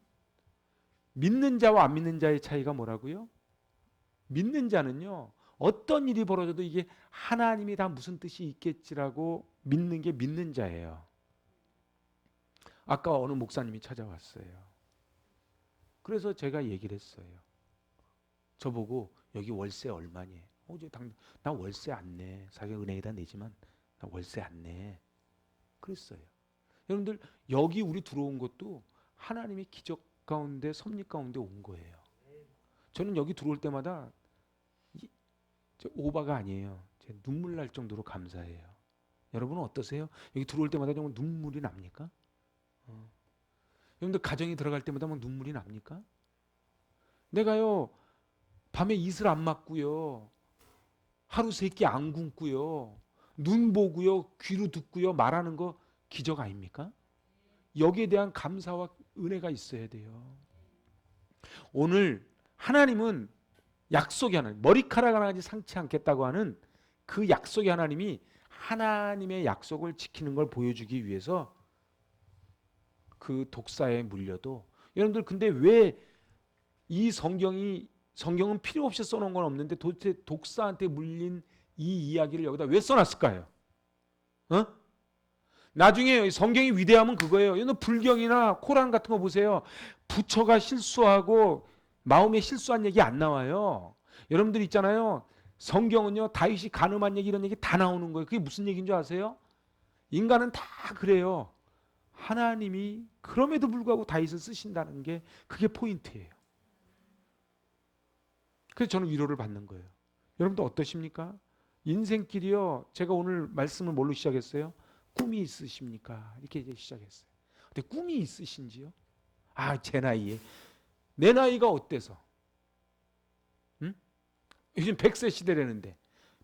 믿는 자와 안 믿는 자의 차이가 뭐라고요? 믿는 자는요, 어떤 일이 벌어져도 이게 하나님이 다 무슨 뜻이 있겠지라고 믿는 게 믿는 자예요. 아까 어느 목사님이 찾아왔어요. 그래서 제가 얘기를 했어요. 저보고 여기 월세 얼마니? 나 월세 안 내. 자기 은행에다 내지만 나 월세 안 내. 그랬어요. 여러분들, 여기 우리 들어온 것도 하나님의 기적 가운데, 섭리 가운데 온 거예요. 저는 여기 들어올 때마다 오바가 아니에요. 제 눈물 날 정도로 감사해요. 여러분은 어떠세요? 여기 들어올 때마다 정말 눈물이 납니까? 여러분들 가정에 들어갈 때마다 막 눈물이 납니까? 내가요, 밤에 이슬 안 맞고요, 하루 세끼 안 굶고요, 눈 보고요, 귀로 듣고요, 말하는 거 기적 아닙니까? 여기에 대한 감사와 은혜가 있어야 돼요. 오늘 하나님은 약속의 하나님, 머리카락 하나까지 상치 않겠다고 하는 그 약속의 하나님이 하나님의 약속을 지키는 걸 보여주기 위해서 그 독사에 물려도, 여러분들 근데 왜 이 성경은 필요 없이 써놓은 건 없는데 도대체 독사한테 물린 이 이야기를 여기다 왜 써놨을까요? 어? 나중에 성경이 위대하면 그거예요. 여러분 불경이나 코란 같은 거 보세요. 부처가 실수하고 마음에 실수한 얘기 안 나와요. 여러분들 있잖아요. 성경은요, 다윗이 간음한 얘기 이런 얘기 다 나오는 거예요. 그게 무슨 얘기인 줄 아세요? 인간은 다 그래요. 하나님이 그럼에도 불구하고 다윗을 쓰신다는 게 그게 포인트예요. 그래서 저는 위로를 받는 거예요. 여러분도 어떠십니까? 인생길이요. 제가 오늘 말씀을 뭘로 시작했어요? 꿈이 있으십니까? 이렇게 이제 시작했어요. 근데 꿈이 있으신지요? 아, 제 나이에. 내 나이가 어때서? 응? 요즘 100세 시대라는데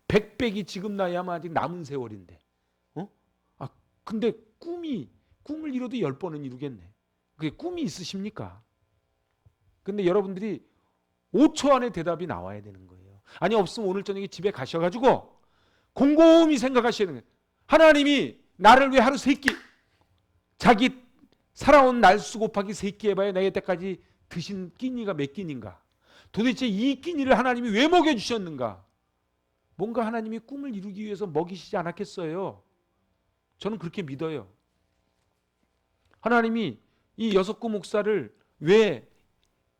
100백이 지금 나이 하면 아직 남은 세월인데. 어? 아, 근데 꿈을 이뤄도 10번은 이루겠네. 그게 꿈이 있으십니까? 근데 여러분들이 5초 안에 대답이 나와야 되는 거예요. 아니 없으면 오늘 저녁에 집에 가셔가지고 곰곰이 생각하셔야 되는 거예요. 하나님이 나를 왜 하루 3끼, 자기 살아온 날수 곱하기 3끼 해봐야 내 때까지 드신 끼니가 몇 끼니인가? 도대체 이 끼니를 하나님이 왜 먹여주셨는가? 뭔가 하나님이 꿈을 이루기 위해서 먹이시지 않았겠어요? 저는 그렇게 믿어요. 하나님이 이 여섯구 목사를 왜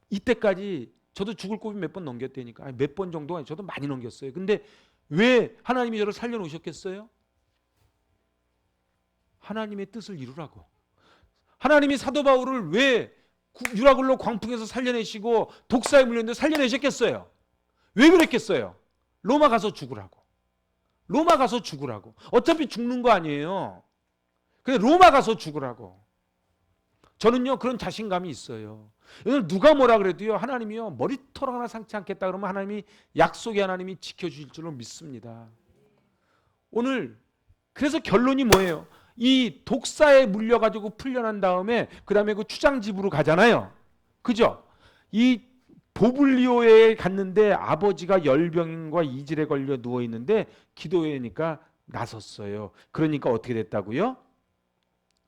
이때까지, 저도 죽을 고비 몇 번 넘겼다니까. 몇 번 정도 아니, 저도 많이 넘겼어요. 근데 왜 하나님이 저를 살려놓으셨겠어요? 하나님의 뜻을 이루라고. 하나님이 사도 바울을 왜 유라굴로 광풍에서 살려내시고 독사에 물렸는데 살려내셨겠어요? 왜 그랬겠어요? 로마 가서 죽으라고. 로마 가서 죽으라고. 어차피 죽는 거 아니에요. 근데 로마 가서 죽으라고. 저는요 그런 자신감이 있어요. 오늘 누가 뭐라 그래도요 하나님이요 머리털 하나 상치 않겠다 그러면 하나님이 약속의 하나님이 지켜주실 줄로 믿습니다. 오늘 그래서 결론이 뭐예요? 이 독사에 물려가지고 풀려난 다음에 그 다음에 그 추장집으로 가잖아요. 그죠? 이 보블리오에 갔는데 아버지가 열병과 이질에 걸려 누워있는데 기도회니까 나섰어요. 그러니까 어떻게 됐다고요?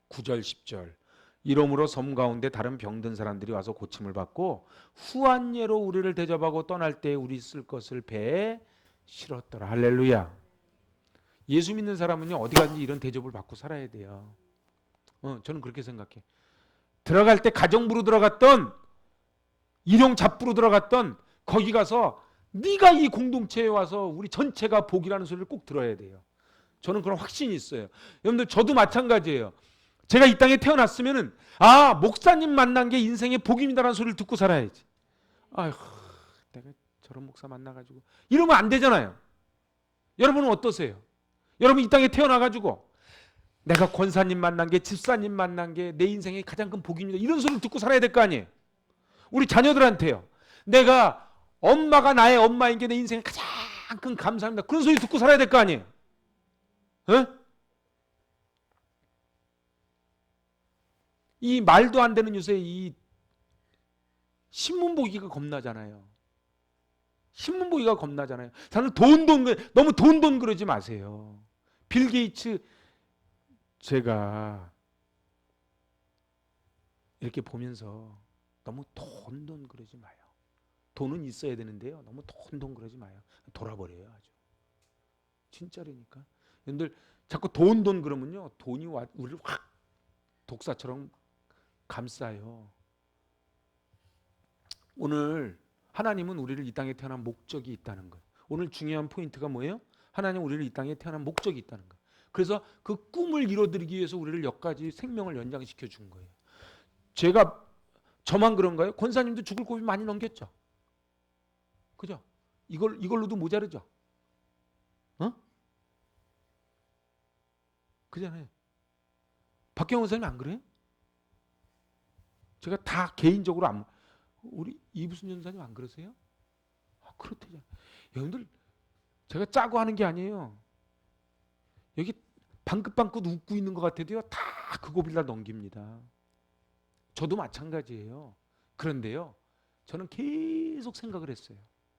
9절 10절 이러므로 섬 가운데 다른 병든 사람들이 와서 고침을 받고 후한 예로 우리를 대접하고 떠날 때 우리 쓸 것을 배에 실었더라. 할렐루야. 예수 믿는 사람은요 어디 가든지 이런 대접을 받고 살아야 돼요. 저는 그렇게 생각해. 들어갈 때 가정부로 들어갔던 일용 잡부로 들어갔던 거기 가서 네가 이 공동체에 와서 우리 전체가 복이라는 소리를 꼭 들어야 돼요. 저는 그런 확신이 있어요. 여러분들 저도 마찬가지예요. 제가 이 땅에 태어났으면은 목사님 만난 게 인생의 복입니다라는 소리를 듣고 살아야지. 아휴 내가 저런 목사 만나가지고 이러면 안 되잖아요. 여러분은 어떠세요? 여러분 이 땅에 태어나가지고 내가 권사님 만난 게 집사님 만난 게 내 인생의 가장 큰 복입니다 이런 소리를 듣고 살아야 될 거 아니에요. 우리 자녀들한테요. 내가 엄마가 나의 엄마인 게 내 인생의 가장 큰 감사합니다 그런 소리 듣고 살아야 될 거 아니에요. 이 말도 안 되는 요새 이 신문 보기가 겁나잖아요. 신문 보기가 겁나잖아요. 사실 너무 돈 그러지 마세요. 빌 게이츠 제가 이렇게 보면서 너무 돈 그러지 마요. 돈은 있어야 되는데요. 너무 돈 그러지 마요. 돌아버려요 아주. 진짜라니까. 여러분들 자꾸 돈 그러면요. 돈이 우리를 확 독사처럼 감싸요. 오늘 하나님은 우리를 이 땅에 태어난 목적이 있다는 것. 오늘 중요한 포인트가 뭐예요? 하나님은 우리를 이 땅에 태어난 목적이 있다는 것. 그래서 그 꿈을 이뤄드리기 위해서 우리를 여기까지 생명을 연장시켜 준 거예요. 저만 그런가요? 권사님도 죽을 고비 많이 넘겼죠. 그죠? 이걸로도 모자르죠. 그잖아요. 박경원 선생님 안 그래요? 제가 다 개인적으로 우리 이부순 전사님 안 그러세요? 그렇대요. 여러분들 제가 짜고 하는 게 아니에요. 여기 방긋방긋 웃고 있는 것 같아도요 다 그 고비를 다 넘깁니다. 저도 마찬가지예요. 그런데요 저는 계속 생각을 했어요.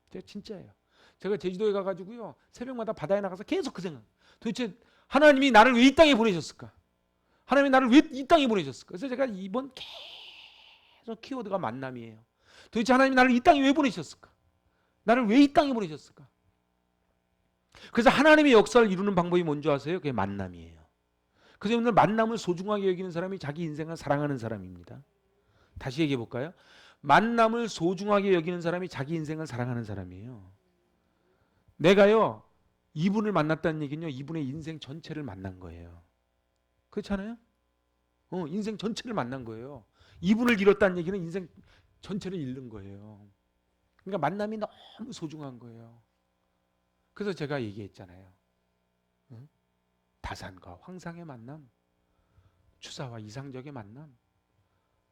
제가 진짜예요. 제가 제주도에 가가지고요 새벽마다 바다에 나가서 계속 그 생각. 도대체 하나님이 나를 왜 이 땅에 보내셨을까? 하나님이 나를 왜 이 땅에 보내셨을까? 그래서 제가 이번 계속 키워드가 만남이에요. 도대체 하나님이 나를 이 땅에 왜 보내셨을까? 나를 왜 이 땅에 보내셨을까? 그래서 하나님의 역사를 이루는 방법이 뭔지 아세요? 그게 만남이에요. 그래서 오늘 만남을 소중하게 여기는 사람이 자기 인생을 사랑하는 사람입니다. 다시 얘기해 볼까요? 만남을 소중하게 여기는 사람이 자기 인생을 사랑하는 사람이에요. 내가요, 이분을 만났다는 얘기는요, 이분의 인생 전체를 만난 거예요. 그렇잖아요? 인생 전체를 만난 거예요. 이분을 잃었다는 얘기는 인생 전체를 잃는 거예요. 그러니까 만남이 너무 소중한 거예요. 그래서 제가 얘기했잖아요. 다산과 황상의 만남, 추사와 이상적의 만남,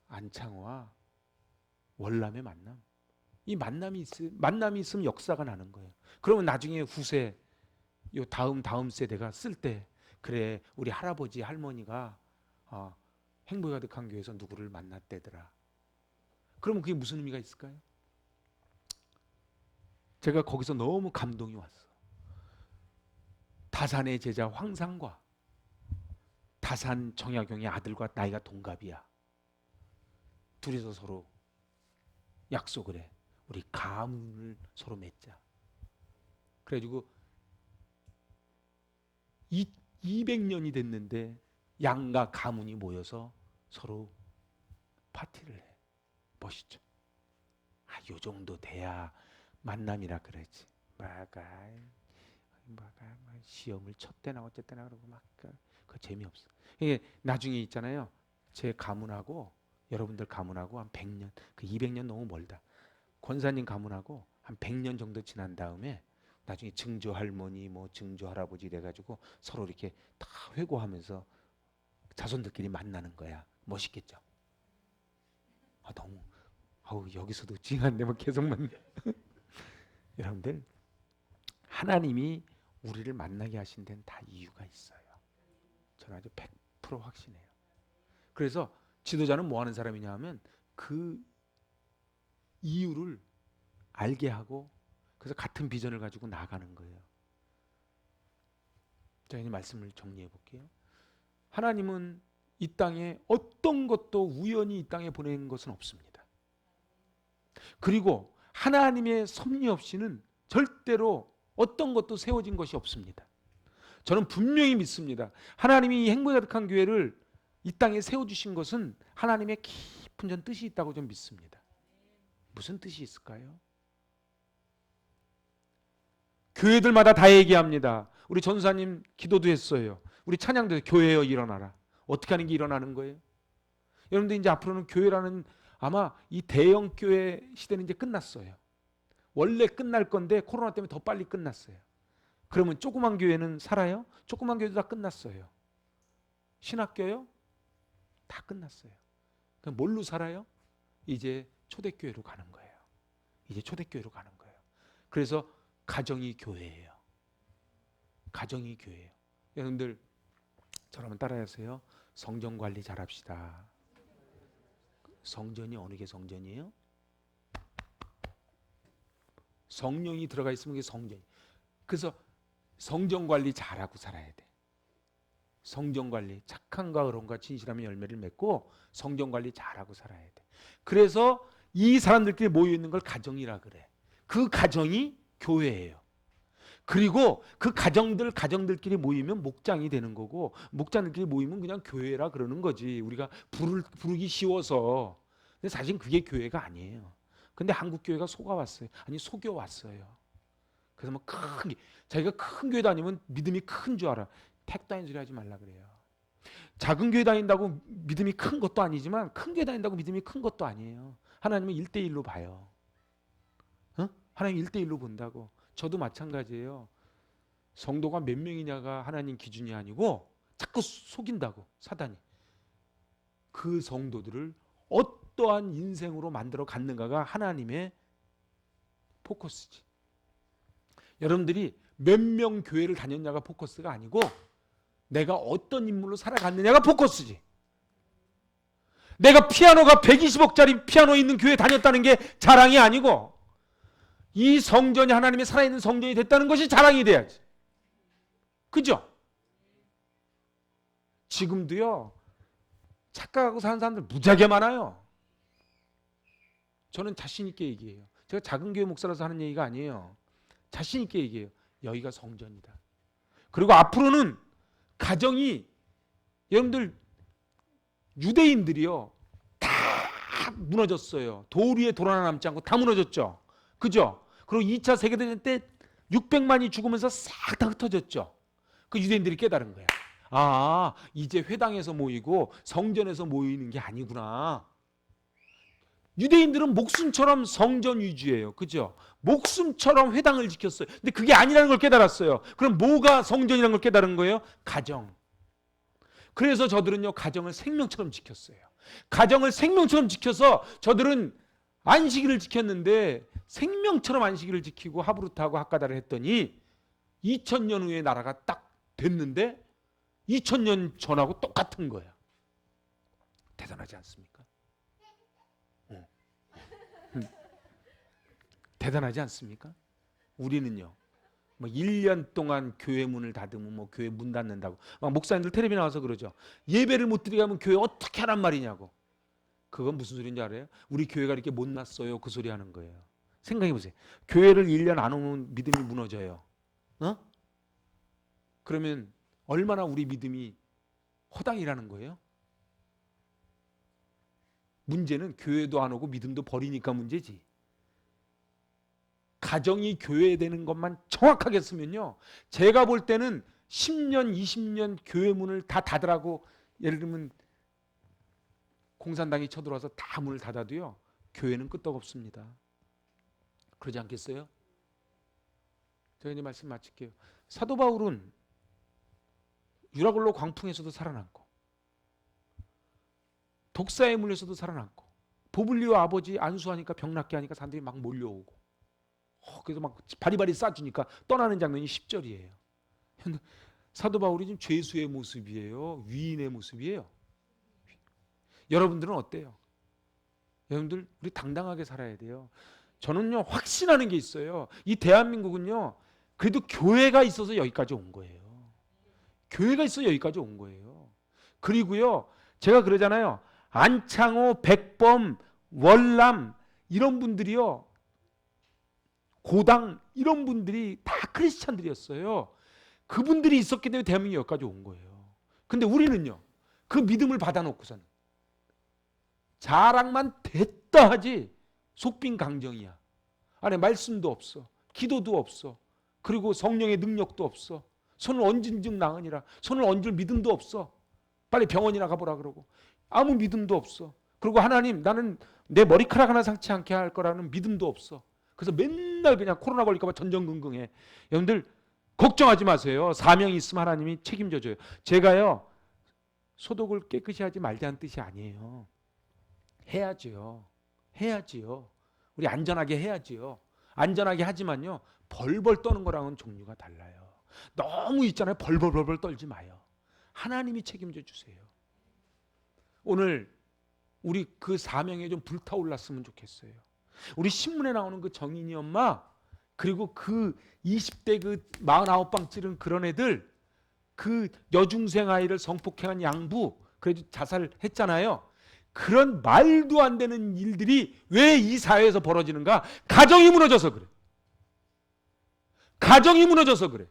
안창호와 월남의 만남. 이 만남이 있으면 역사가 나는 거예요. 그러면 나중에 후세, 요 다음 세대가 쓸 때, 그래 우리 할아버지 할머니가 행복이 가득한 교회에서 누구를 만났대더라. 그러면 그게 무슨 의미가 있을까요? 제가 거기서 너무 감동이 왔어. 다산의 제자 황상과 다산 정약용의 아들과 나이가 동갑이야. 둘이서 서로 약속을 해. 우리 가문을 서로 맺자. 그래가지고 200년이 됐는데 양가 가문이 모여서 서로 파티를 해. 멋있죠? 요 정도 돼야 만남이라 그러지. 시험을 쳤대나 어쨌대나 그러고 막 그 재미없어. 이게 나중에 있잖아요. 제 가문하고 여러분들 가문하고 한 100년, 그 200년 너무 멀다. 권사님 가문하고 한 100년 정도 지난 다음에 나중에 증조 할머니, 뭐 증조 할아버지 돼가지고 서로 이렇게 다 회고하면서 자손들끼리 만나는 거야. 멋있겠죠? 너무 여기서도 찡한데 뭐 계속 만나. 여러분들, 하나님이 우리를 만나게 하신 데는 다 이유가 있어요. 저는 아주 100% 확신해요. 그래서 지도자는 뭐 하는 사람이냐 하면 그 이유를 알게 하고 그래서 같은 비전을 가지고 나아가는 거예요. 자, 이제 말씀을 정리해 볼게요. 하나님은 이 땅에 어떤 것도 우연히 이 땅에 보낸 것은 없습니다. 그리고 하나님의 섭리 없이는 절대로 어떤 것도 세워진 것이 없습니다. 저는 분명히 믿습니다. 하나님이 이 행복이 가득한 교회를 이 땅에 세워주신 것은 하나님의 깊은 전 뜻이 있다고 좀 믿습니다. 무슨 뜻이 있을까요? 교회들마다 다 얘기합니다. 우리 전사님 기도도 했어요. 우리 찬양도 교회여 일어나라. 어떻게 하는 게 일어나는 거예요? 여러분들 이제 앞으로는 교회라는 아마 이 대형 교회 시대는 이제 끝났어요. 원래 끝날 건데 코로나 때문에 더 빨리 끝났어요. 그러면 조그만 교회는 살아요? 조그만 교회도 다 끝났어요. 신학교요? 다 끝났어요. 그럼 뭘로 살아요? 이제 초대교회로 가는 거예요. 이제 초대교회로 가는 거예요. 그래서 가정이 교회예요. 가정이 교회예요. 여러분들 저를 한번 따라하세요. 성전 관리 잘합시다. 성전이 어느 게 성전이에요? 성령이 들어가 있으면 그게 성전이. 그래서 성전 관리 잘하고 살아야 돼. 성전 관리, 착함과 의로움과 진실함의 열매를 맺고 성전 관리 잘하고 살아야 돼. 그래서 이 사람들끼리 모여 있는 걸 가정이라 그래. 그 가정이 교회예요. 그리고 그 가정들끼리 모이면 목장이 되는 거고, 목장들끼리 모이면 그냥 교회라 그러는 거지. 우리가 부르기 쉬워서. 근데 사실 그게 교회가 아니에요. 근데 한국 교회가 속아왔어요. 아니 속여왔어요. 그래서 뭐 자기가 큰 교회 다니면 믿음이 큰 줄 알아. 택 다니는 소리 하지 말라 그래요. 작은 교회 다닌다고 믿음이 큰 것도 아니지만 큰 교회 다닌다고 믿음이 큰 것도 아니에요. 하나님은 1대1로 봐요. 하나님 1대1로 본다고. 저도 마찬가지예요. 성도가 몇 명이냐가 하나님 기준이 아니고 자꾸 속인다고 사단이. 그 성도들을 어떠한 인생으로 만들어 갔는가가 하나님의 포커스지. 여러분들이 몇 명 교회를 다녔냐가 포커스가 아니고 내가 어떤 인물로 살아갔느냐가 포커스지. 내가 피아노가 120억짜리 피아노 있는 교회 다녔다는 게 자랑이 아니고 이 성전이 하나님의 살아있는 성전이 됐다는 것이 자랑이 돼야지. 그죠? 지금도요 착각하고 사는 사람들 무지하게 많아요. 저는 자신 있게 얘기해요. 제가 작은 교회 목사라서 하는 얘기가 아니에요. 자신 있게 얘기해요. 여기가 성전이다. 그리고 앞으로는 가정이, 여러분들 유대인들이요 다 무너졌어요. 돌 위에 돌 하나 남지 않고 다 무너졌죠. 그죠? 그리고 2차 세계대전 때 600만이 죽으면서 싹 다 흩어졌죠. 그 유대인들이 깨달은 거야. 아, 이제 회당에서 모이고 성전에서 모이는 게 아니구나. 유대인들은 목숨처럼 성전 위주예요. 그죠? 목숨처럼 회당을 지켰어요. 근데 그게 아니라는 걸 깨달았어요. 그럼 뭐가 성전이라는 걸 깨달은 거예요? 가정. 그래서 저들은요 가정을 생명처럼 지켰어요. 가정을 생명처럼 지켜서 저들은 안식일을 지켰는데 생명처럼 안식일을 지키고 하브루타하고 학가다를 했더니 2000년 후에 나라가 딱 됐는데 2000년 전하고 똑같은 거야. 대단하지 않습니까? 대단하지 않습니까? 우리는요 뭐 1년 동안 교회 문을 닫으면 뭐 교회 문 닫는다고 막 목사님들 텔레비 나와서 그러죠. 예배를 못 드리게 하면 교회 어떻게 하란 말이냐고. 그건 무슨 소리인지 알아요? 우리 교회가 이렇게 못났어요 그 소리 하는 거예요. 생각해 보세요. 교회를 1년 안 오면 믿음이 무너져요. 어? 그러면 얼마나 우리 믿음이 허당이라는 거예요? 문제는 교회도 안 오고 믿음도 버리니까 문제지. 가정이 교회되는 것만 정확하게 쓰면요. 제가 볼 때는 10년, 20년 교회 문을 다 닫으라고 예를 들면 공산당이 쳐들어와서 다 문을 닫아도요. 교회는 끄떡없습니다. 그러지 않겠어요? 제가 이제 말씀 마칠게요. 사도 바울은 유라굴로 광풍에서도 살아남고 독사의 물에서도 살아남고 보블리오 아버지 안수하니까 병낫게 하니까 사람들이 막 몰려오고 그래서 막 바리바리 쏴주니까 떠나는 장면이 10절이에요. 사도 바울이 지금 죄수의 모습이에요? 위인의 모습이에요? 여러분들은 어때요? 여러분들 우리 당당하게 살아야 돼요. 저는요 확신하는 게 있어요. 이 대한민국은요 그래도 교회가 있어서 여기까지 온 거예요. 교회가 있어서 여기까지 온 거예요. 그리고요 제가 그러잖아요. 안창호, 백범, 월남 이런 분들이요 고당 이런 분들이 다 크리스찬들이었어요. 그분들이 있었기 때문에 대한민국이 여기까지 온 거예요. 근데 우리는요 그 믿음을 받아놓고서는 자랑만 됐다 하지 속빈 강정이야. 안에 말씀도 없어. 기도도 없어. 그리고 성령의 능력도 없어. 손을 얹은 즉 나으니라. 손을 얹을 믿음도 없어. 빨리 병원이나 가보라 그러고 아무 믿음도 없어. 그리고 하나님 나는 내 머리카락 하나 상치 않게 할 거라는 믿음도 없어. 그래서 맨날 그냥 코로나 걸릴까 봐 전전긍긍해. 여러분들 걱정하지 마세요. 사명이 있으면 하나님이 책임져 줘요. 제가요 소독을 깨끗이 하지 말자는 뜻이 아니에요. 해야지요. 해야지요. 우리 안전하게 해야지요. 안전하게 하지만요 벌벌 떠는 거랑은 종류가 달라요. 너무 있잖아요. 벌벌 떨지 마요. 하나님이 책임져 주세요. 오늘 우리 그 사명에 좀 불타올랐으면 좋겠어요. 우리 신문에 나오는 그 정인이 엄마 그리고 그 20대 그 49방 찌른 그런 애들 그 여중생 아이를 성폭행한 양부 그래도 자살했잖아요. 그런 말도 안 되는 일들이 왜 이 사회에서 벌어지는가? 가정이 무너져서 그래. 가정이 무너져서 그래.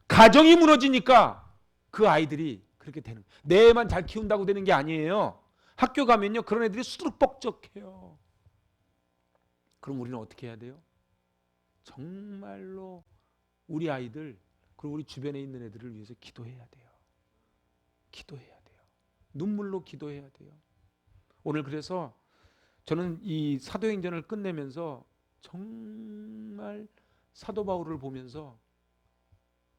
가정이 무너지니까 그 아이들이 그렇게 되는 거예요. 내 애만 잘 키운다고 되는 게 아니에요. 학교 가면요 그런 애들이 수두룩뻑적해요. 그럼 우리는 어떻게 해야 돼요? 정말로 우리 아이들 그리고 우리 주변에 있는 애들을 위해서 기도해야 돼요. 기도해야 돼요. 눈물로 기도해야 돼요. 오늘 그래서 저는 이 사도행전을 끝내면서 정말 사도 바울을 보면서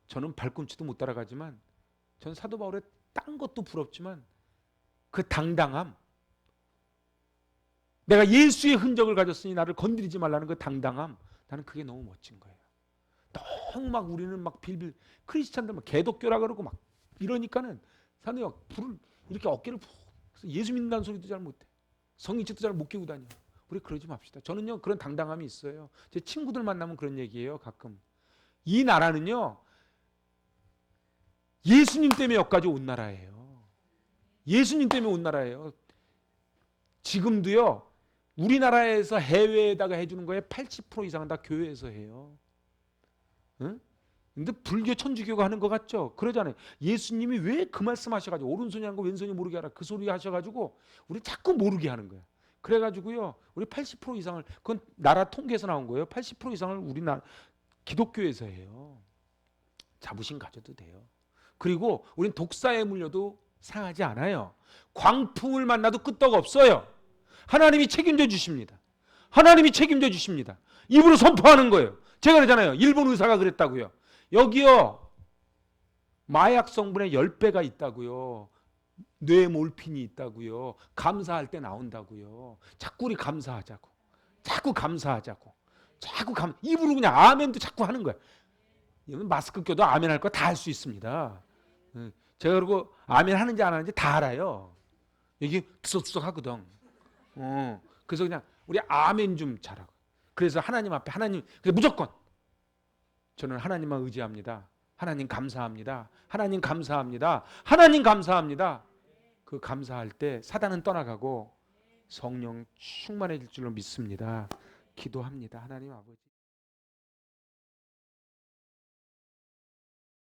저는 발꿈치도 못 따라가지만 저는 사도 바울의 딴 것도 부럽지만 그 당당함, 내가 예수의 흔적을 가졌으니 나를 건드리지 말라는 그 당당함, 나는 그게 너무 멋진 거예요. 너무 막 우리는 막 빌빌 크리스찬들 막 개독교라 그러고 막 이러니까는 사람들이 막 불을 이렇게 어깨를 푹 예수 믿는다는 소리도 잘 못해. 성인식도 잘 못 깨고 다녀. 우리 그러지 맙시다. 저는요 그런 당당함이 있어요. 제 친구들 만나면 그런 얘기예요. 가끔 이 나라는요 예수님 때문에 여기까지 온 나라예요. 예수님 때문에 온 나라예요. 지금도요. 우리나라에서 해외에다가 해주는 거에 80% 이상은 다 교회에서 해요. 응? 근데 불교 천주교가 하는 것 같죠? 그러잖아요. 예수님이 왜 그 말씀 하셔가지고 오른손이 하는 거 왼손이 모르게 하라 그 소리 하셔가지고 우리 자꾸 모르게 하는 거야. 그래가지고요 우리 80% 이상을 그건 나라 통계에서 나온 거예요. 80% 이상을 우리나라 기독교에서 해요. 자부심 가져도 돼요. 그리고 우린 독사에 물려도 상하지 않아요. 광풍을 만나도 끄떡 없어요. 하나님이 책임져 주십니다. 하나님이 책임져 주십니다. 입으로 선포하는 거예요. 제가 그러잖아요. 일본 의사가 그랬다고요. 여기요 마약 성분의 10배가 있다고요. 뇌 몰핀이 있다고요. 감사할 때 나온다고요. 자꾸 우리 감사하자고. 자꾸 감사하자고. 자꾸 입으로 그냥 아멘도 자꾸 하는 거야. 이건 마스크 껴도 아멘 할 거 다 할 수 있습니다. 제가 그리고 아멘 하는지 안 하는지 다 알아요. 이게 드석드석 하거든. 그래서 그냥 우리 아멘 좀 잘하고. 그래서 하나님 앞에 그래서 무조건 저는 하나님만 의지합니다. 하나님 감사합니다. 하나님 감사합니다. 하나님 감사합니다. 그 감사할 때 사단은 떠나가고 성령 충만해질 줄로 믿습니다. 기도합니다. 하나님 아버지.